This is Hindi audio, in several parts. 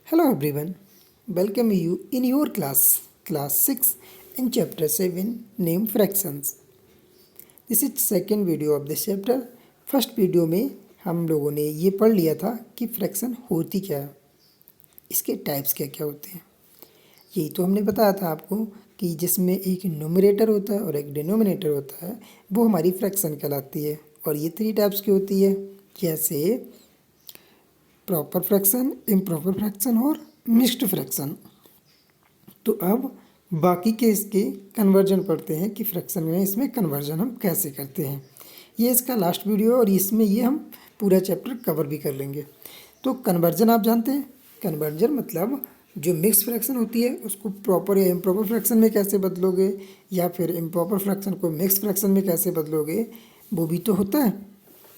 Hello everyone, welcome you in your class 6 in chapter 7 named fractions. This is second video of this chapter. First video में हम लोगों ने ये पढ़ लिया था कि फ्रैक्शन होती क्या है, इसके टाइप्स क्या क्या होते हैं। यही तो हमने बताया था आपको कि जिसमें एक न्यूमरेटर होता है और एक डिनोमिनेटर होता है, वो हमारी फ्रैक्शन कहलाती है। और ये 3 टाइप्स की होती है, जैसे प्रॉपर फ्रैक्शन, इम्प्रॉपर फ्रैक्शन और मिक्स्ड फ्रैक्शन। तो अब बाकी के इसके कन्वर्जन पढ़ते हैं कि फ्रैक्शन में इसमें कन्वर्जन हम कैसे करते हैं। ये इसका लास्ट वीडियो है और इसमें ये हम पूरा चैप्टर कवर भी कर लेंगे। तो कन्वर्जन आप जानते हैं, कन्वर्जन मतलब जो मिक्स फ्रैक्शन होती है उसको प्रॉपर या इम्प्रॉपर फ्रैक्शन में कैसे बदलोगे, या फिर इम्प्रॉपर फ्रैक्शन को मिक्स फ्रैक्शन में कैसे बदलोगे, वो भी तो होता है।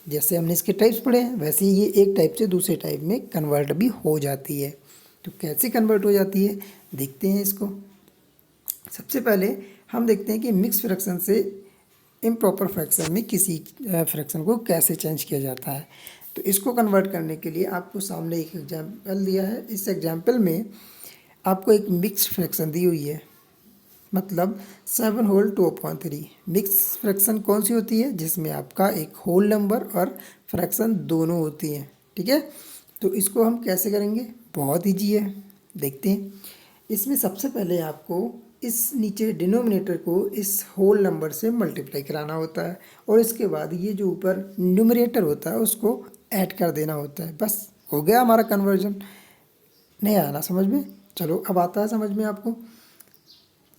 जैसे हमने इसके टाइप्स पढ़े हैं, वैसे ही ये एक टाइप से दूसरे टाइप में कन्वर्ट भी हो जाती है। तो कैसे कन्वर्ट हो जाती है देखते हैं इसको। सबसे पहले हम देखते हैं कि मिक्स फ्रैक्शन से इम्प्रॉपर फ्रैक्शन में किसी फ्रैक्शन को कैसे चेंज किया जाता है। तो इसको कन्वर्ट करने के लिए आपको सामने एक एग्जाम्पल दिया है। इस एग्जाम्पल में आपको एक मिक्स्ड फ्रैक्शन दी हुई है, मतलब 7 होल 2/3। मिक्स फ्रैक्शन कौन सी होती है, जिसमें आपका एक होल नंबर और फ्रैक्शन दोनों होती हैं। ठीक है, तो इसको हम कैसे करेंगे, बहुत ईजी है, देखते हैं। इसमें सबसे पहले आपको इस नीचे डिनोमिनेटर को इस होल नंबर से मल्टीप्लाई कराना होता है, और इसके बाद ये जो ऊपर न्यूमरेटर होता है उसको ऐड कर देना होता है। बस हो गया हमारा कन्वर्जन। नहीं आया ना समझ में? चलो अब आता है समझ में आपको।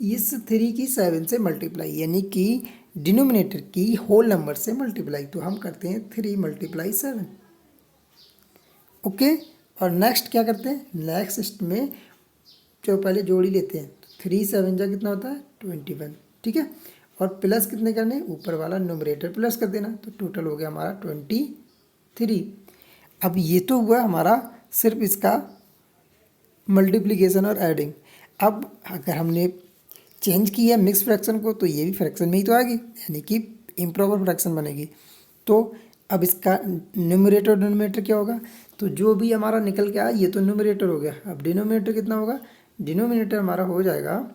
इस 3 की 7 से मल्टीप्लाई, यानी कि डिनोमिनेटर की होल नंबर से मल्टीप्लाई, तो हम करते हैं 3 × 7। ओके, और नेक्स्ट क्या करते हैं, नेक्स्ट में जो पहले जोड़ी लेते हैं, तो 3 7 जा कितना होता है 21। ठीक है, और प्लस कितने करने, ऊपर वाला न्यूमरेटर प्लस कर देना, तो टोटल हो गया हमारा 23। अब ये तो हुआ हमारा सिर्फ इसका मल्टीप्लिकेशन और एडिंग। अब अगर हमने चेंज किया मिक्स फ्रैक्शन को, तो ये भी फ्रैक्शन में ही तो आएगी, यानी कि इम्प्रॉपर फ्रैक्शन बनेगी। तो अब इसका न्यूमरेटर और डिनोमिनेटर क्या होगा, तो जो भी हमारा निकल के आया ये तो न्यूमरेटर हो गया। अब डिनोमिनेटर कितना होगा, डिनोमिनेटर हमारा हो जाएगा,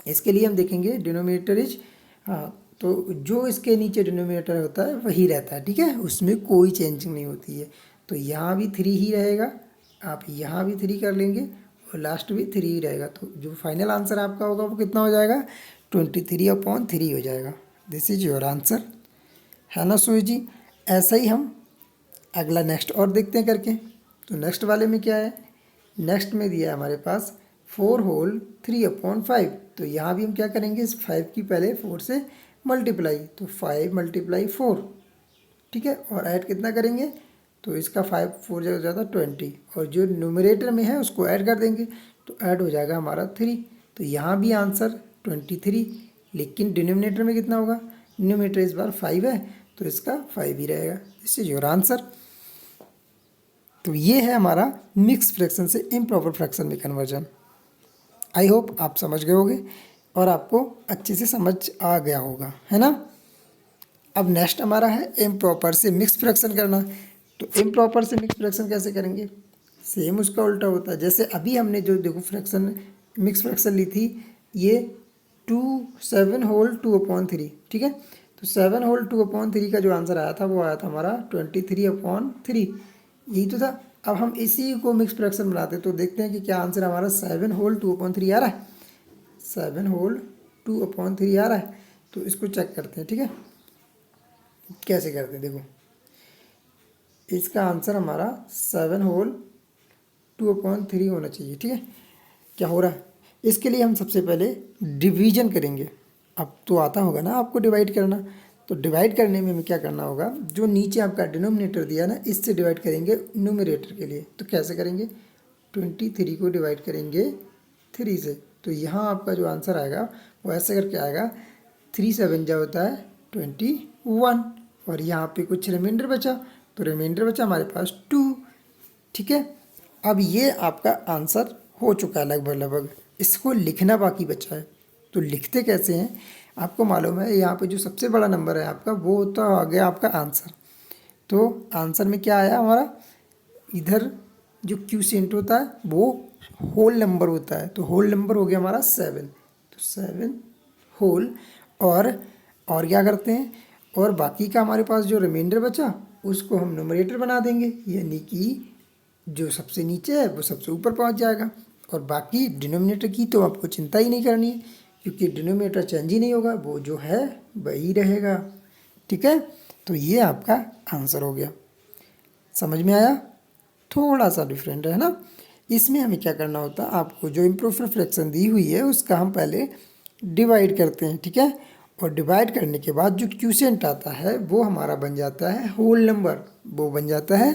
इसके लिए हम देखेंगे डिनोमिनेटर इज, हाँ, तो जो इसके नीचे डिनोमिनेटर होता है वही रहता है। ठीक है, उसमें कोई चेंजिंग नहीं होती है। तो यहाँ भी 3 ही रहेगा, आप यहाँ भी 3 कर लेंगे और लास्ट भी 3 ही रहेगा। तो जो फाइनल आंसर आपका होगा वो कितना हो जाएगा, 23/3 हो जाएगा। दिस इज योर आंसर, है ना सूर्य जी। ऐसा ही हम अगला नेक्स्ट और देखते हैं करके। तो नेक्स्ट वाले में क्या है, नेक्स्ट में दिया है हमारे पास 4 होल 3/5। तो यहाँ भी हम क्या करेंगे, इस 5 की पहले 4 से मल्टीप्लाई, तो 5 × 4। ठीक है, और ऐड कितना करेंगे, तो इसका 5 4 हो जाता 20, और जो न्यूमरेटर में है उसको ऐड कर देंगे, तो ऐड हो जाएगा हमारा 3। तो यहाँ भी आंसर 23, लेकिन डिनोमिनेटर में कितना होगा, न्यूमरेटर इस बार 5 है तो इसका 5 ही रहेगा। This is your answer. तो ये है हमारा मिक्स फ्रैक्शन से इम्प्रॉपर फ्रैक्शन में कन्वर्जन। आई होप आप समझ गए होंगे और आपको अच्छे से समझ आ गया होगा, है ना। अब नेक्स्ट हमारा है इम्प्रॉपर से मिक्स फ्रैक्शन करना। तो इम्प्रॉपर से मिक्स फ्रैक्शन कैसे करेंगे, सेम उसका उल्टा होता है। जैसे अभी हमने जो देखो फ्रैक्शन मिक्स फ्रैक्शन ली थी, ये 7 होल 2/3। ठीक है, तो 7 होल 2/3 का जो आंसर आया था वो आया था हमारा 23/3, यही तो था। अब हम इसी को मिक्स फ्रैक्शन बनाते तो देखते हैं कि क्या आंसर हमारा 7 होल 2/3 आ रहा है, 7 होल 2/3 आ रहा है। तो इसको चेक करते हैं। ठीक है, कैसे करते हैं, देखो इसका आंसर हमारा 7 होल 2/3 होना चाहिए। ठीक है, क्या हो रहा है, इसके लिए हम सबसे पहले डिवीजन करेंगे। अब तो आता होगा ना आपको डिवाइड करना, तो डिवाइड करने में हमें क्या करना होगा, जो नीचे आपका डिनोमिनेटर दिया ना, इससे डिवाइड करेंगे न्यूमरेटर के लिए। तो कैसे करेंगे, 23 को डिवाइड करेंगे 3 से, तो यहाँ आपका जो आंसर आएगा वो ऐसे करके आएगा, 3 7 जा होता है 21, और यहाँ पे कुछ रिमाइंडर बचा, तो रिमाइंडर बचा हमारे पास 2। ठीक है, अब ये आपका आंसर हो चुका है लगभग। इसको लिखना बाकी बचा है। तो लिखते कैसे हैं, आपको मालूम है, यहाँ पे जो सबसे बड़ा नंबर है आपका वो होता आ गया आपका आंसर। तो आंसर में क्या आया हमारा, इधर जो क्यूसेंट होता है वो होल नंबर होता है, तो होल नंबर हो गया हमारा 7, तो 7 होल। और क्या करते हैं, और बाकी का हमारे पास जो रिमाइंडर बचा उसको हम न्यूमरेटर बना देंगे, यानी कि जो सबसे नीचे है वो सबसे ऊपर पहुंच जाएगा। और बाकी डिनोमिनेटर की तो आपको चिंता ही नहीं करनी है, क्योंकि डिनोमिनेटर चेंज ही नहीं होगा, वो जो है वही रहेगा। ठीक है, तो ये आपका आंसर हो गया। समझ में आया? थोड़ा सा डिफरेंट है ना। इसमें हमें क्या करना होता है, आपको जो इम्प्रोपर फ्रैक्शन दी हुई है उसका हम पहले डिवाइड करते हैं। ठीक है, और डिवाइड करने के बाद जो क्यूसेंट आता है वो हमारा बन जाता है होल नंबर, वो बन जाता है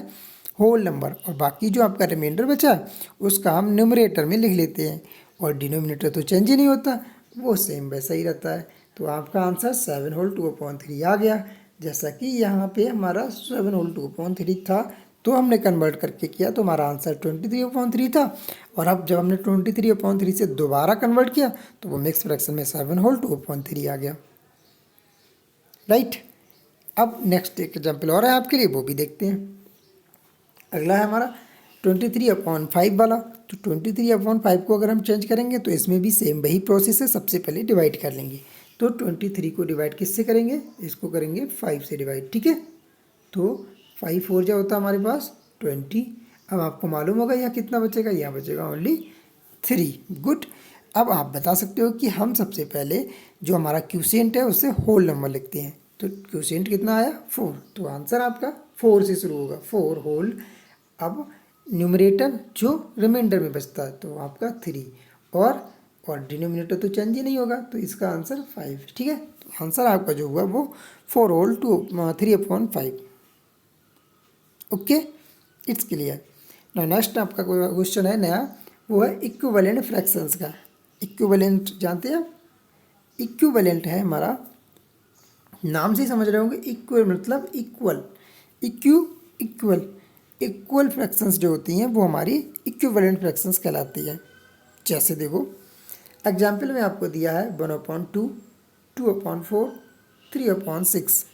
होल नंबर। और बाकी जो आपका रिमाइंडर बचा उसका हम न्यूमरेटर में लिख लेते हैं, और डिनोमिनेटर तो चेंज ही नहीं होता, वो सेम वैसा ही रहता है। तो आपका आंसर 7 होल 2/3 आ गया। जैसा कि यहाँ पे हमारा 7 होल 2/3 था, तो हमने कन्वर्ट करके किया तो हमारा आंसर 23/3 था। और अब जब हमने 23/3 से दोबारा कन्वर्ट किया तो वो मिक्स फ्रैक्शन में 7 होल 2/3 आ गया। राइट, अब नेक्स्ट एक एग्जाम्पल और है आपके लिए, वो भी देखते हैं। अगला है हमारा 23/5 वाला। तो 23/5 को अगर हम चेंज करेंगे तो इसमें भी सेम वही प्रोसेस है, सबसे पहले डिवाइड कर लेंगे। तो 23 को डिवाइड किससे करेंगे, इसको करेंगे 5 से डिवाइड। ठीक है, तो 5 4 जो होता है हमारे पास 20। अब आपको मालूम होगा यहाँ कितना बचेगा, यहाँ बचेगा ओनली 3। गुड। अब आप बता सकते हो कि हम सबसे पहले जो हमारा क्यूसेंट है उससे होल नंबर लिखते हैं। तो क्यूसेंट कितना आया 4, तो आंसर आपका 4 से शुरू होगा, 4 होल। अब न्यूमरेटर जो रिमाइंडर में बचता है तो आपका 3, और डिनोमिनेटर तो चेंज ही नहीं होगा, तो इसका आंसर 5। ठीक है, तो आंसर आपका जो हुआ वो 4 होल 3/5। Okay, it's clear. ना नेक्स्ट आपका क्वेश्चन है नया, वो है इक्विवेलेंट फ्रैक्शंस का। इक्विवेलेंट जानते हैं आप? इक्विवेलेंट है हमारा, नाम से ही समझ रहे होंगे, इक्वल मतलब इक्वल, इक्वल इक्वल फ्रैक्शंस जो होती हैं वो हमारी इक्विवेलेंट फ्रैक्शंस कहलाती है। जैसे देखो एग्जाम्पल में आपको दिया है 1/2, 2/4, 3/6।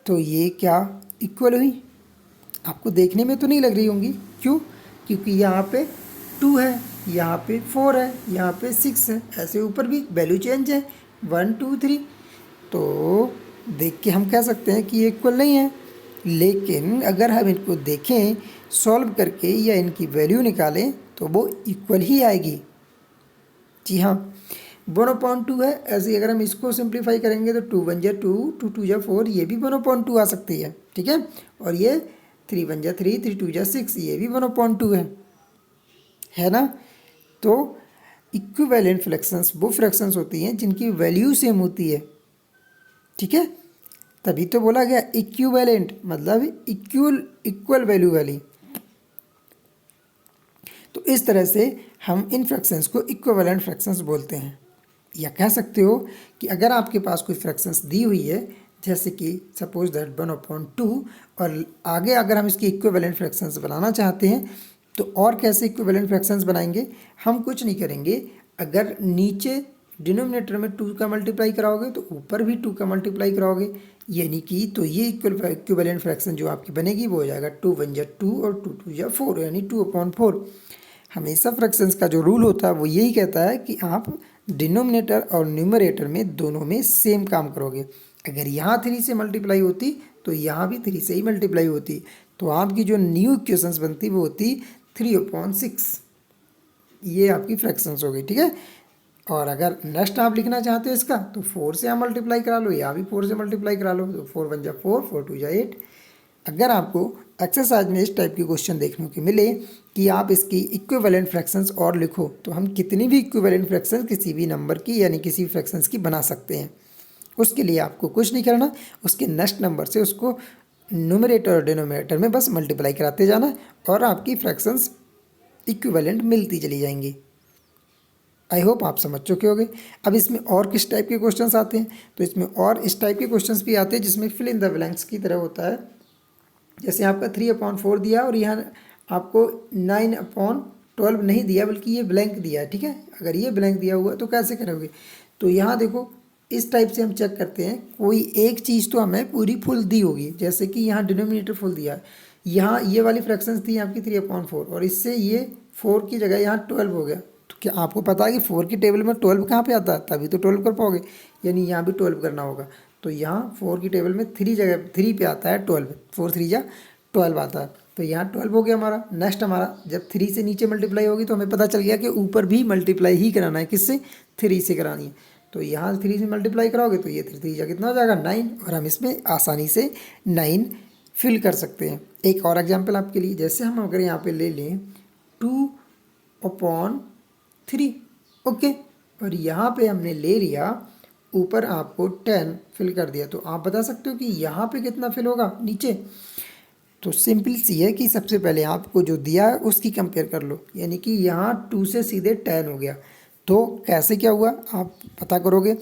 तो ये क्या इक्वल हुई? आपको देखने में तो नहीं लग रही होंगी, क्यों? क्योंकि यहाँ पे 2 है, यहाँ पे 4 है, यहाँ पे 6 है, ऐसे ऊपर भी वैल्यू चेंज है 1 2 3। तो देख के हम कह सकते हैं कि ये इक्वल नहीं है। लेकिन अगर हम इनको देखें सॉल्व करके या इनकी वैल्यू निकालें तो वो इक्वल ही आएगी। जी हाँ, 1/2 है, ऐसे अगर हम इसको सिंप्लीफाई करेंगे तो 2 1 2, 2 2 4, ये भी 1/2 आ सकती है। ठीक है, और ये 3 1 3, 3 2 6, ये भी 1/2 है ना। तो इक्विवेलेंट फ्रैक्शंस वो फ्रैक्शंस होती हैं जिनकी वैल्यू सेम होती है। ठीक है, तभी तो बोला गया इक्विवेलेंट मतलब इक्वल वैल्यू वाली। तो इस तरह से हम इन फ्रैक्शंस को इक्विवेलेंट फ्रैक्शंस बोलते हैं। या कह सकते हो कि अगर आपके पास कोई फ्रैक्शंस दी हुई है, जैसे कि सपोज दैट 1/2, और आगे अगर हम इसकी इक्विवेलेंट फ्रैक्शंस बनाना चाहते हैं तो और कैसे इक्विवेलेंट फ्रैक्शंस बनाएंगे? हम कुछ नहीं करेंगे, अगर नीचे डिनोमिनेटर में 2 का मल्टीप्लाई कराओगे तो ऊपर भी 2 का मल्टीप्लाई कराओगे, यानी कि तो ये इक्विवेलेंट फ्रैक्शन जो आपकी बनेगी वो हो जाएगा 2 1 2 और 2 2 4, यानी 2/4। हमेशा फ्रैक्शंस का जो रूल होता है वो यही कहता है कि आप डिनोमिनेटर और न्यूमरेटर में दोनों में सेम काम करोगे। अगर यहाँ 3 से मल्टीप्लाई होती तो यहाँ भी 3 से ही मल्टीप्लाई होती, तो आपकी जो न्यू इक्वेशंस बनती वो होती 3/6। ये आपकी फ्रैक्शंस हो गई। ठीक है, और अगर नेक्स्ट आप लिखना चाहते हो इसका तो 4 से आप मल्टीप्लाई करा लो, या भी 4 से मल्टीप्लाई करा लो, तो 4 1 4, 4 2 8। अगर आपको एक्सरसाइज में इस टाइप की क्वेश्चन देखने को मिले कि आप इसकी इक्विवेलेंट फ्रैक्शंस और लिखो, तो हम कितनी भी इक्विवेलेंट फ्रैक्शंस किसी भी नंबर की यानी किसी फ्रैक्शंस की बना सकते हैं। उसके लिए आपको कुछ नहीं करना, उसके नेक्स्ट नंबर से उसको न्यूमरेटर और डिनोमिनेटर में बस मल्टीप्लाई कराते जाना और आपकी फ्रैक्शंस इक्विवेलेंट मिलती चली जाएंगी। आई होप आप समझ चुके होंगे। अब इसमें और किस टाइप के क्वेश्चंस आते हैं? तो इसमें और इस टाइप के क्वेश्चंस भी आते हैं जिसमें फिल इन द ब्लैंक्स की तरह होता है। जैसे आपका 3/4 दिया और यहाँ आपको 9/12 नहीं दिया, बल्कि ये ब्लैंक दिया है। ठीक है, अगर ये ब्लैंक दिया हुआ तो कैसे करोगे? तो यहाँ देखो इस टाइप से हम चेक करते हैं, कोई एक चीज़ तो हमें पूरी फुल दी होगी, जैसे कि यहाँ डिनोमिनेटर फुल दिया है, यहाँ ये वाली फ्रैक्शंस थी आपकी 3/4 और इससे ये 4 की जगह यहाँ 12 हो गया। तो क्या आपको पता है कि 4 की टेबल में 12 कहाँ पे आता है, तभी तो 12 कर पाओगे, यानी यहाँ भी 12 करना होगा। तो यहाँ 4 की टेबल में 3 पे आता है 12, 4 3 जा 12 आता है, तो यहाँ 12 हो गया हमारा। नेक्स्ट हमारा जब 3 से नीचे मल्टीप्लाई होगी तो हमें पता चल गया कि ऊपर भी मल्टीप्लाई ही कराना है, किससे, 3 से करानी है। तो यहाँ 3 से मल्टीप्लाई कराओगे तो ये 3 3 जा कितना हो जाएगा 9, और हम इसमें आसानी से 9 फिल कर सकते हैं। एक और एग्जांपल आपके लिए, जैसे हम अगर यहाँ पे ले लें 2/3, ओके, और यहाँ पे हमने ले लिया ऊपर आपको 10 फिल कर दिया, तो आप बता सकते हो कि यहाँ पे कितना फिल होगा नीचे। तो सिंपल सी है कि सबसे पहले आपको जो दिया है उसकी कंपेयर कर लो, यानी कि यहाँ 2 से सीधे 10 हो गया। तो कैसे क्या हुआ आप पता करोगे,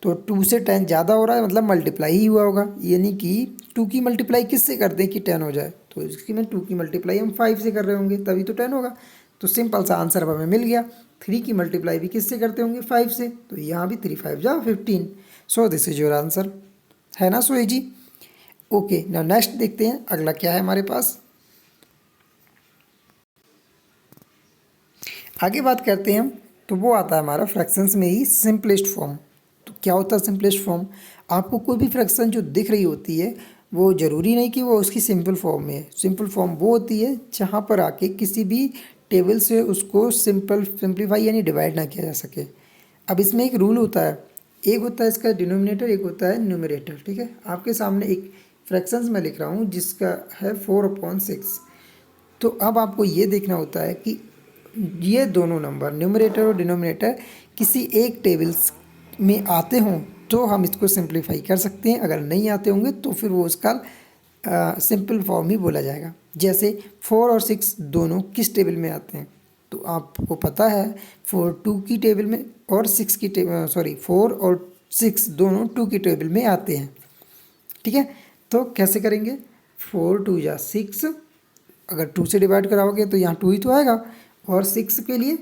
तो 2 से 10 ज़्यादा हो रहा है मतलब मल्टीप्लाई ही हुआ होगा, यानी कि 2 की मल्टीप्लाई किससे कर दें कि 10 हो जाए, तो इसकी में 2 की मल्टीप्लाई हम 5 से कर रहे होंगे तभी तो 10 होगा। तो सिंपल सा आंसर अब हमें मिल गया। 3 की मल्टीप्लाई भी किससे करते होंगे 5 से, तो यहाँ भी 3 5 जा 15। So this is your answer, है ना सोए जी। ओके, नाउ नेक्स्ट देखते हैं अगला क्या है हमारे पास। आगे बात करते हैं हम, तो वो आता है हमारा फ्रैक्शंस में ही सिंपलेस्ट फॉर्म। तो क्या होता है सिंपलेस्ट फॉर्म, आपको कोई भी फ्रैक्शन जो दिख रही होती है वो ज़रूरी नहीं कि वो उसकी सिंपल फॉर्म में है। सिंपल फॉर्म वो होती है जहाँ पर आके किसी भी टेबल से उसको सिंप्लीफाई यानी डिवाइड ना किया जा सके। अब इसमें एक रूल होता है, एक होता है इसका डिनोमिनेटर, एक होता है न्यूमरेटर, ठीक है। आपके सामने एक फ्रैक्शंस में लिख रहा हूँ जिसका है 4/6। तो अब आपको ये देखना होता है कि ये दोनों नंबर न्यूमरेटर और डिनोमिनेटर किसी एक टेबल्स में आते हों तो हम इसको सिंप्लीफाई कर सकते हैं, अगर नहीं आते होंगे तो फिर वो उसका सिंपल फॉर्म ही बोला जाएगा। जैसे 4 और 6 दोनों किस टेबल में आते हैं, तो आपको पता है 4 2 की टेबल में और 6 की सॉरी 4 और 6 दोनों 2 की टेबल में आते हैं, ठीक है। तो कैसे करेंगे, 4 2 जा 6, अगर 2 से डिवाइड कराओगे तो यहाँ 2 ही तो आएगा, और 6 के लिए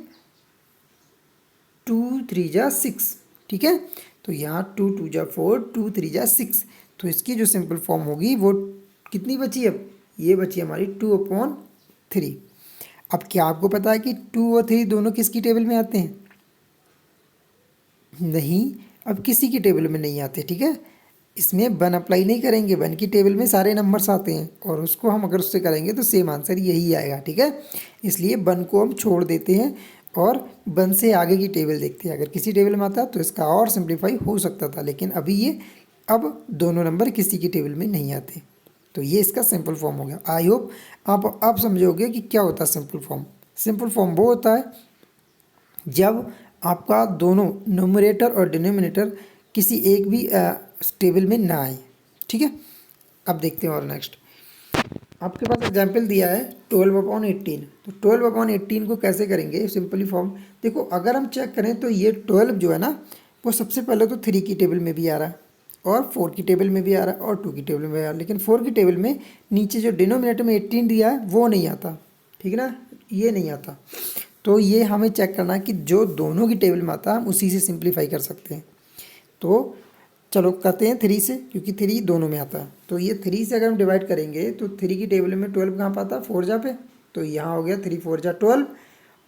2 3 जा 6, ठीक है। तो यहाँ 2 2 जा 4, 2 3 जा 6, तो इसकी जो सिंपल फॉर्म होगी वो कितनी बची, अब ये बची हमारी 2/3। अब क्या आपको पता है कि 2 और 3 दोनों किसकी टेबल में आते हैं, नहीं, अब किसी की टेबल में नहीं आते, ठीक है। इसमें 1 अप्लाई नहीं करेंगे, 1 की टेबल में सारे नंबर्स आते हैं और उसको हम अगर उससे करेंगे तो सेम आंसर यही आएगा, ठीक है। इसलिए 1 को हम छोड़ देते हैं और 1 से आगे की टेबल देखते हैं, अगर किसी टेबल में आता तो इसका और सिंप्लीफाई हो सकता था, लेकिन अभी ये अब दोनों नंबर किसी की टेबल में नहीं आते। तो ये इसका सिंपल फॉर्म हो गया। आई होप आप अब समझोगे कि क्या होता है सिंपल फॉर्म। सिंपल फॉर्म वो होता है जब आपका दोनों न्यूमरेटर और डिनोमिनेटर किसी एक भी टेबल में ना आए, ठीक है। अब देखते हैं और नेक्स्ट आपके पास एग्जाम्पल दिया है 12/18। तो 12/18 को कैसे करेंगे सिंपली फॉर्म, देखो अगर हम चेक करें तो ये 12 जो है ना वो सबसे पहले तो 3 की टेबल में भी आ रहा है और 4 की टेबल में भी आ रहा है और 2 की टेबल में भी आ रहा है, लेकिन 4 की टेबल में नीचे जो डिनोमिनेटर में 18 दिया है वो नहीं आता, ठीक है ना, ये नहीं आता। तो ये हमें चेक करना है कि जो दोनों की टेबल में आता है हम उसी से सिंप्लीफाई कर सकते हैं। तो चलो करते हैं 3 से, क्योंकि 3 दोनों में आता है। तो ये 3 से अगर हम डिवाइड करेंगे तो 3 की टेबल में 12 कहाँ पाता है 4 जा पे, तो यहाँ हो गया 3 4 जा 12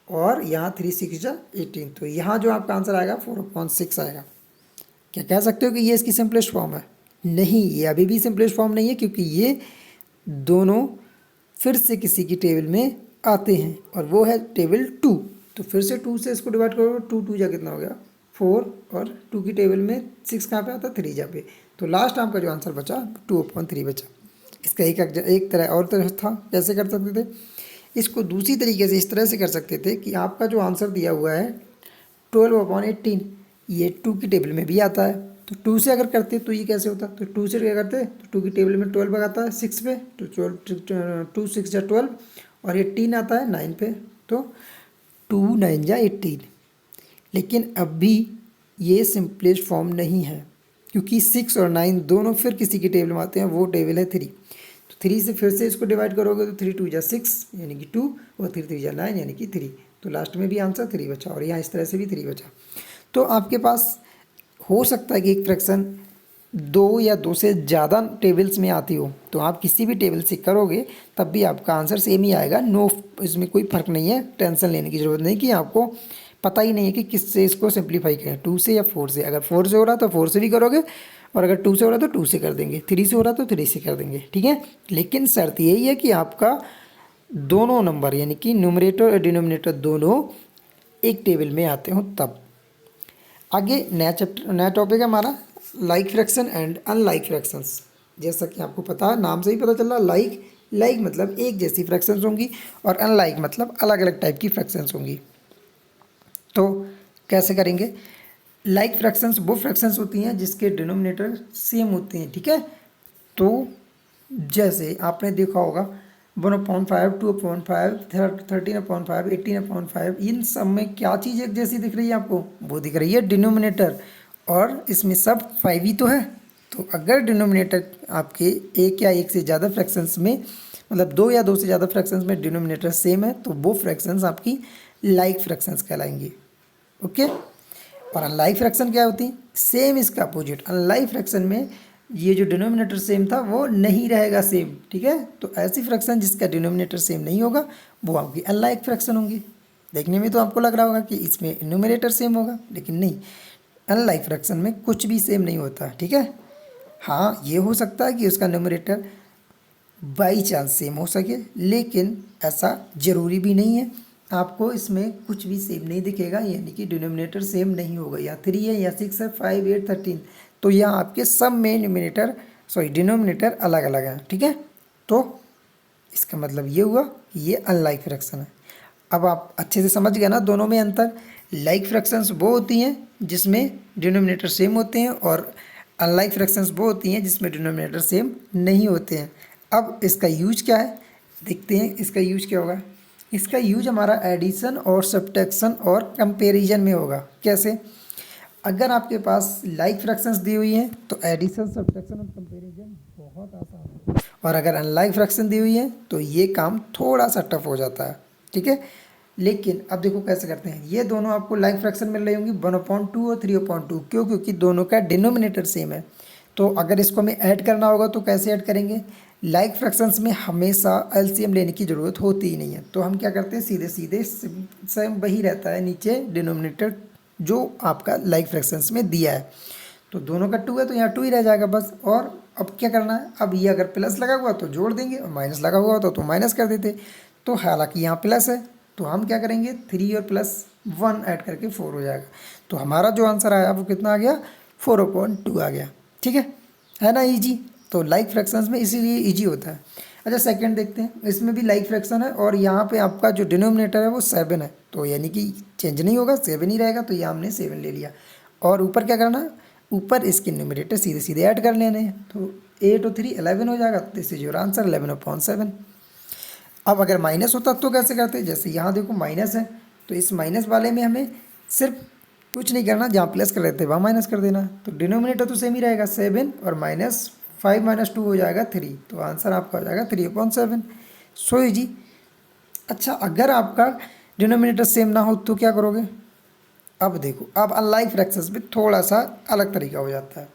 और यहाँ 3 6 जा 18। तो यहाँ जो आपका आंसर आएगा 4/6 आएगा। क्या कह सकते हो कि ये इसकी सिंपलेस्ट फॉर्म है, नहीं, ये अभी भी सिंपलेस्ट फॉर्म नहीं है, क्योंकि ये दोनों फिर से किसी की टेबल में आते हैं और वो है टेबल 2। तो फिर से 2 से इसको डिवाइड करो, 2 2 जा कितना हो गया 4 और 2 की टेबल में 6 कहाँ पे आता है 3 जा पे। तो लास्ट आपका जो आंसर बचा 2/3 बचा। इसका एक तरह और तरह था, कैसे कर सकते थे इसको, दूसरी तरीके से इस तरह से कर सकते थे कि आपका जो आंसर दिया हुआ है 12/18 ये 2 की टेबल में भी आता है। तो 2 से अगर करते तो ये कैसे होता, तो 2 से क्या करते, तो 2 की टेबल में 12 आता है 6 पे, तो 2 6 जा 12 और 18 आता है 9 पे, तो 2 9 जा 18। लेकिन अब भी ये सिंपलेस्ट फॉर्म नहीं है, क्योंकि 6 और 9 दोनों फिर किसी की टेबल में आते हैं, वो टेबल है 3। तो 3 से फिर से इसको डिवाइड करोगे तो 3 2 जा 6 यानी कि 2 और 3 3 जा 9 यानी कि 3। तो लास्ट में भी आंसर 3 बचा और यहाँ इस तरह से भी 3 बचा। तो आपके पास हो सकता है कि एक फ्रैक्शन दो या दो से ज़्यादा टेबल्स में आती हो तो आप किसी भी टेबल से करोगे तब भी आपका आंसर सेम ही आएगा। नो, इसमें कोई फ़र्क नहीं है, टेंशन लेने की ज़रूरत नहीं कि आपको पता ही नहीं है कि किससे इसको सिंप्लीफाई करें, 2 से या 4 से। अगर 4 से हो रहा तो 4 से भी करोगे, और अगर 2 से हो रहा तो 2 से कर देंगे, 3 से हो रहा तो 3 से कर देंगे, ठीक है। लेकिन शर्त यही है कि आपका दोनों नंबर यानी कि न्यूमरेटर और डिनोमिनेटर दोनों एक टेबल में आते हो तब। आगे नया टॉपिक है हमारा like fraction and unlike fractions. जैसा कि आपको पता है, नाम से ही पता चल रहा, लाइक मतलब एक जैसी फ्रैक्शंस होंगी और अनलाइक मतलब अलग अलग टाइप की फ्रैक्शंस होंगी। तो कैसे करेंगे? लाइक फ्रैक्शंस वो फ्रैक्शंस होती हैं जिसके डिनोमिनेटर सेम होते हैं, ठीक है। तो जैसे आपने देखा होगा 1/5, 2/5, 13/5, 18/5, इन सब में क्या चीज़ एक जैसी दिख रही है आपको? वो दिख रही है डिनोमिनेटर, और इसमें सब 5 ही तो है। तो अगर डिनोमिनेटर आपके एक या एक से ज़्यादा फ्रैक्शंस में, मतलब दो या दो से ज़्यादा फ्रैक्शंस में डिनोमिनेटर सेम है तो वो फ्रैक्शंस आपकी लाइक फ्रैक्शंस कहलाएंगी, ओके। और अनलाइक फ्रैक्शन क्या होती है? सेम इसका अपोजिट। अनलाइक फ्रैक्शन में ये जो डिनोमिनेटर सेम था वो नहीं रहेगा सेम, ठीक है। तो ऐसी फ्रैक्शन जिसका डिनोमिनेटर सेम नहीं होगा वो आपकी अनलाइक फ्रैक्शन होंगी। देखने में तो आपको लग रहा होगा कि इसमें न्यूमरेटर सेम होगा, लेकिन नहीं, अनलाइक फ्रैक्शन में कुछ भी सेम नहीं होता, ठीक है। हाँ, ये हो सकता है कि उसका न्यूमरेटर बाई चांस सेम हो सके, लेकिन ऐसा ज़रूरी भी नहीं है। आपको इसमें कुछ भी सेम नहीं दिखेगा, यानी कि डिनोमिनेटर सेम नहीं होगा, या 3 है या 6 है, 5, 8, 13, तो यहाँ आपके सब में डिनोमिनेटर अलग अलग हैं, ठीक है। तो इसका मतलब ये हुआ कि ये अनलाइक फ्रैक्शन है। अब आप अच्छे से समझ गए ना दोनों में अंतर। लाइक फ्रैक्शंस वो होती हैं जिसमें डिनोमिनेटर सेम होते हैं, और अनलाइक फ्रैक्शंस वो होती हैं जिसमें डिनोमिनेटर सेम नहीं होते हैं। अब इसका यूज क्या है, देखते हैं इसका यूज क्या होगा। इसका यूज हमारा एडिशन और सब्ट्रैक्शन और कंपैरिजन में होगा। कैसे? अगर आपके पास लाइक फ्रैक्शंस दी हुई हैं तो एडिशन, सब्ट्रैक्शन और कंपैरिजन बहुत आसान है, और अगर अनलाइक फ्रैक्शन दी हुई है तो ये काम थोड़ा सा टफ हो जाता है, ठीक है। लेकिन अब देखो कैसे करते हैं। ये दोनों आपको लाइक फ्रैक्शन मिल रही होंगी 1/2 और 3/2, क्यों? क्योंकि दोनों का डिनोमिनेटर सेम है। तो अगर इसको हमें ऐड करना होगा तो कैसे ऐड करेंगे? लाइक फ्रैक्शंस में हमेशा एलसीएम लेने की ज़रूरत होती ही नहीं है, तो हम क्या करते हैं, सीधे सीधे सेम वही रहता है नीचे डिनोमिनेटर जो आपका लाइक फ्रैक्शंस में दिया है। तो दोनों का 2 है तो यहाँ 2 ही रह जाएगा बस। और अब क्या करना है, अब ये अगर प्लस लगा हुआ तो जोड़ देंगे, और माइनस लगा हुआ तो माइनस कर देते। तो हालांकि यहाँ प्लस है तो हम क्या करेंगे, 3 और +1 ऐड करके 4 हो जाएगा। तो हमारा जो आंसर आया वो कितना आ गया, 4/2 आ गया, ठीक है ना, ईजी। तो लाइक फ्रैक्शंस में इसीलिए ईजी होता है। अच्छा, सेकंड देखते हैं। इसमें भी लाइक फ्रैक्शन है और यहाँ पे आपका जो डिनोमिनेटर है वो 7 है, तो यानी कि चेंज नहीं होगा, 7 ही रहेगा। तो यहाँ हमने 7 ले लिया, और ऊपर क्या करना, ऊपर इसके न्यूमरेटर सीधे सीधे ऐड कर लेने हैं। तो 8 और 3 11 हो जाएगा। This is your answer, 11/7। अब अगर माइनस होता तो कैसे करते? जैसे यहाँ देखो माइनस है, तो इस माइनस वाले में हमें सिर्फ कुछ नहीं करना, जहाँ प्लस कर लेते हैं वहाँ माइनस कर देना। तो डिनोमिनेटर तो सेम ही रहेगा, 7 और -5 - 2 हो जाएगा 3। तो आंसर आपका हो जाएगा 3/7। So easy. अच्छा, अगर आपका डिनोमिनेटर सेम ना हो तो क्या करोगे? अब देखो, अब अनलाइक फ्रैक्शंस में थोड़ा सा अलग तरीका हो जाता है।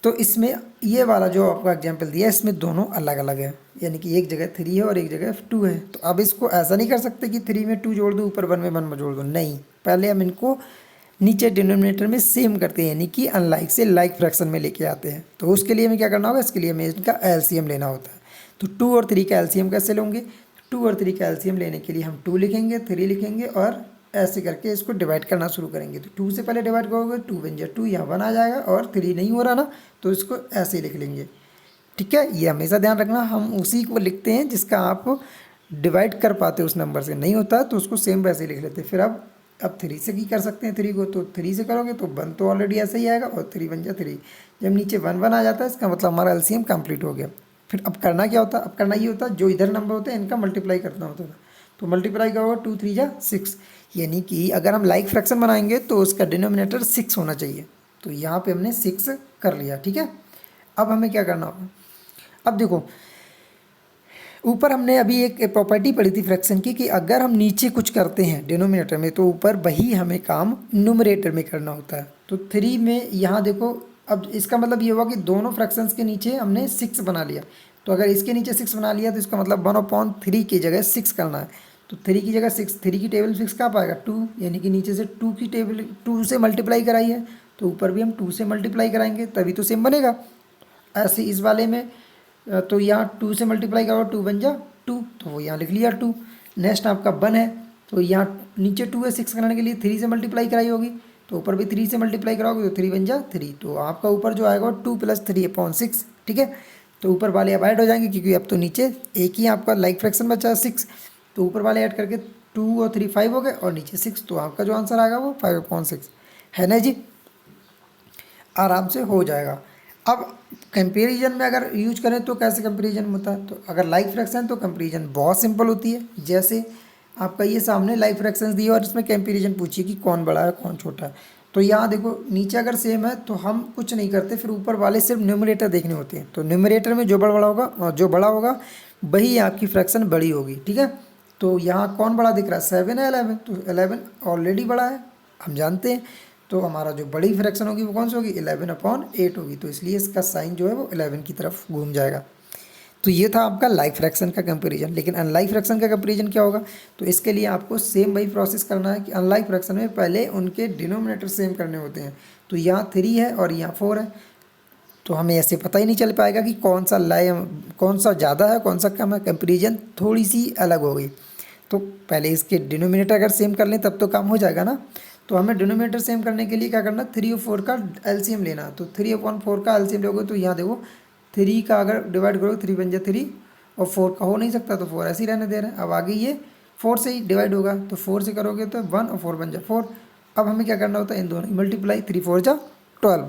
तो इसमें ये वाला जो आपका एग्जाम्पल दिया है इसमें दोनों अलग अलग है, यानी कि एक जगह 3 है और एक जगह 2 है। तो अब इसको ऐसा नहीं कर सकते कि 3 में 2 जोड़ दो, ऊपर 1 में 1 जोड़ दो, नहीं। पहले हम इनको नीचे डिनोमिनेटर में सेम करते हैं, यानी कि अनलाइक से लाइक फ्रैक्शन में लेके आते हैं। तो उसके लिए हमें क्या करना होगा, इसके लिए हमें इनका एलसीएम लेना होता है। तो 2 और 3 का एलसीएम कैसे लेंगे? 2 और 3 का एलसीएम लेने के लिए हम 2 लिखेंगे, 3 लिखेंगे, और ऐसे करके इसको डिवाइड करना शुरू करेंगे। तो 2 से पहले डिवाइड करोगे, 2 वन जा 2, यहाँ 1 आ जाएगा, और 3 नहीं हो रहा ना, तो इसको ऐसे लिख लेंगे, ठीक है। ये हमेशा ध्यान रखना, हम उसी को लिखते हैं जिसका आप डिवाइड कर पाते उस नंबर से। नहीं होता तो उसको सेम वैसे लिख लेते। फिर अब 3 से ही कर सकते हैं 3 को, तो 3 से करोगे तो 1 तो ऑलरेडी ऐसे ही आएगा, और 3 वन जा 3। जब नीचे 1 1 आ जाता है इसका मतलब हमारा एलसीएम कंप्लीट हो गया। फिर अब करना क्या होता है? अब करना ये होता है, जो इधर नंबर होते हैं इनका मल्टीप्लाई करना होता था। तो मल्टीप्लाई क्या होगा, 2 3 जा 6, यानी कि अगर हम लाइक फ्रैक्शन बनाएंगे तो उसका डिनोमिनेटर 6 होना चाहिए। तो यहाँ पे हमने 6 कर लिया, ठीक है। अब हमें क्या करना होगा, अब देखो ऊपर हमने अभी एक प्रॉपर्टी पढ़ी थी फ्रैक्शन की, कि अगर हम नीचे कुछ करते हैं डिनोमिनेटर में तो ऊपर वही हमें काम न्यूमरेटर में करना होता है। तो 3 में यहाँ देखो अब इसका मतलब ये हुआ कि दोनों फ्रैक्शंस के नीचे हमने 6 बना लिया। तो अगर इसके नीचे 6 बना लिया तो इसका मतलब 1/3 की जगह 6 करना है। तो 3 की जगह 6, 3 की टेबल 6 कहाँ पाएगा 2, यानी कि नीचे से 2 की टेबल 2 से मल्टीप्लाई कराई है तो ऊपर भी हम 2 से मल्टीप्लाई कराएंगे तभी तो सेम बनेगा। ऐसे इस वाले में तो यहाँ 2 से मल्टीप्लाई करो 2 बन जा 2, तो वो यहाँ लिख लिया 2। नेक्स्ट आपका 1 है तो यहाँ नीचे 2 है, 6 कराने के लिए 3 से मल्टीप्लाई कराई होगी तो ऊपर भी 3 से मल्टीप्लाई कराओगे तो 3 बन जा 3, तो आपका ऊपर जो आएगा 2 + 3/6, ठीक है। तो ऊपर वाले अब ऐड हो जाएंगे क्योंकि अब तो नीचे एक ही आपका लाइक फ्रैक्शन बचा है 6, तो ऊपर वाले ऐड करके 2 और 3 5 हो गए और नीचे 6, तो आपका जो आंसर आएगा वो 5/6 है ना जी। आराम से हो जाएगा। अब कंपैरिजन में अगर यूज करें तो कैसे कंपैरिजन होता है, तो अगर लाइक फ्रैक्शन तो कंपैरिजन बहुत सिंपल होती है। जैसे आपका ये सामने लाइक फ्रैक्शंस दिए और इसमें कंपैरिजन पूछिए कि कौन बड़ा है कौन छोटा है, तो यहाँ देखो नीचे अगर सेम है तो हम कुछ नहीं करते, फिर ऊपर वाले सिर्फ न्यूमरेटर देखने होते हैं। तो न्यूमरेटर में जो बड़ा होगा और जो बड़ा होगा वही आपकी फ्रैक्शन बड़ी होगी, ठीक है। तो यहाँ कौन बड़ा दिख रहा है 7 है 11, तो 11 ऑलरेडी बड़ा है हम जानते हैं, तो हमारा जो बड़ी फ्रैक्शन होगी वो कौन सी होगी 11/8 होगी, तो इसलिए इसका साइन जो है वो 11 की तरफ घूम जाएगा। तो ये था आपका लाइक फ्रैक्शन का कंपैरिजन। लेकिन अनलाइक फ्रैक्शन का कंपैरिजन क्या होगा, तो इसके लिए आपको सेम वही प्रोसेस करना है कि अनलाइक फ्रैक्शन में पहले उनके डिनोमिनेटर सेम करने होते हैं। तो यहाँ 3 है और यहाँ 4 है, तो हमें ऐसे पता ही नहीं चल पाएगा कि कौन सा ज़्यादा है कौन सा कम है, कंपैरिजन थोड़ी सी अलग होगी। तो पहले इसके डिनोमिनेटर अगर सेम कर लें तब तो काम हो जाएगा ना। तो हमें डिनोमिनेटर सेम करने के लिए क्या करना, 3 और 4 का एलसीएम लेना। तो 3/4 का एलसीएम लोगे तो यहाँ देखो 3 का अगर डिवाइड करोगे 3 बन जाए 3 और 4 का हो नहीं सकता तो 4 ऐसे ही रहने दे रहे हैं। अब आगे ये 4 से ही डिवाइड होगा तो 4 से करोगे तो 1 और 4 बन जाए 4। अब हमें क्या करना होता है इन दोनों मल्टीप्लाई, 3 4 जा 12,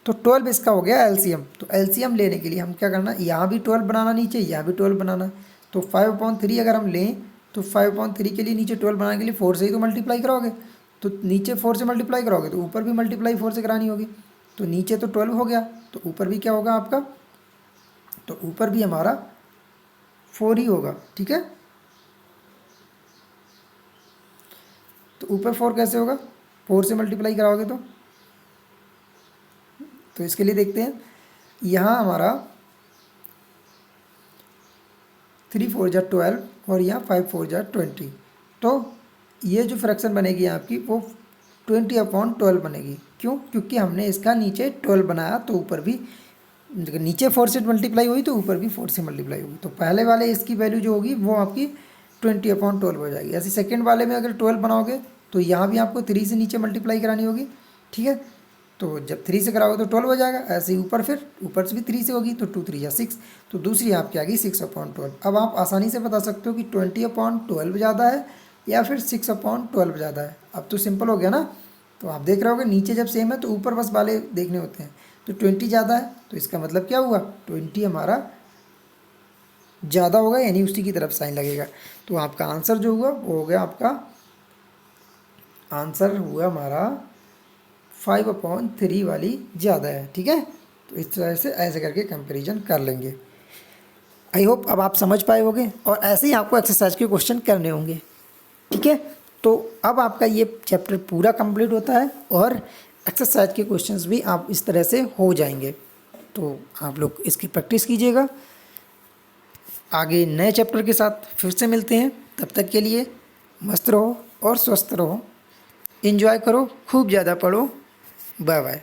तो 12 इसका हो गया एलसीएम। तो एलसीएम लेने के लिए हम क्या करना, यहाँ भी 12 बनाना नीचे यहाँ भी 12 बनाना। तो 5/3 अगर हम लें तो 5/3 के लिए नीचे 12 बनाने के लिए 4 से ही तो मल्टीप्लाई करोगे, तो नीचे 4 से मल्टीप्लाई करोगे तो ऊपर भी मल्टीप्लाई 4 से करानी होगी। तो नीचे तो 12 हो गया तो ऊपर भी क्या होगा आपका, तो ऊपर भी हमारा 4 ही होगा, ठीक है। तो ऊपर 4 कैसे होगा, 4 से मल्टीप्लाई कराओगे तो इसके लिए देखते हैं यहाँ हमारा 3 4 जा 12 और यहाँ 5 4 जा 20, तो ये जो फ्रैक्शन बनेगी आपकी वो 20/12 बनेगी। क्यों, क्योंकि हमने इसका नीचे 12 बनाया तो ऊपर भी नीचे 4 से मल्टीप्लाई हुई तो ऊपर भी 4 से मल्टीप्लाई हुई, तो पहले वाले इसकी वैल्यू जो होगी वो आपकी 20/12 हो जाएगी। ऐसे सेकेंड वाले में अगर 12 बनाओगे तो यहाँ भी आपको 3 से नीचे मल्टीप्लाई करानी होगी, ठीक है। तो जब 3 से कराओगे तो 12 हो जाएगा, ऐसे ही ऊपर फिर ऊपर से भी 3 से होगी तो 2 3 या 6, तो दूसरी आपकी आ गई 6/12। अब आप आसानी से बता सकते हो कि 20/12 ज़्यादा है या फिर 6/12 ज़्यादा है। अब तो सिंपल हो गया ना। तो आप देख रहे होगे नीचे जब सेम है तो ऊपर बस वाले देखने होते हैं। तो 20 ज़्यादा है तो इसका मतलब क्या हुआ 20 हमारा ज़्यादा होगा, यानी उसी की तरफ साइन लगेगा। तो आपका आंसर जो हुआ वो हो गया, आपका आंसर हुआ हमारा 5/3 वाली ज़्यादा है, ठीक है। तो इस तरह से ऐसे करके कंपैरिजन कर लेंगे। आई होप अब आप समझ पाए होंगे और ऐसे ही आपको एक्सरसाइज के क्वेश्चन करने होंगे, ठीक है। तो अब आपका ये चैप्टर पूरा कंप्लीट होता है और एक्सरसाइज के क्वेश्चंस भी आप इस तरह से हो जाएंगे। तो आप लोग इसकी प्रैक्टिस कीजिएगा। आगे नए चैप्टर के साथ फिर से मिलते हैं, तब तक के लिए मस्त रहो और स्वस्थ रहो, एंजॉय करो, खूब ज़्यादा पढ़ो। Bye bye.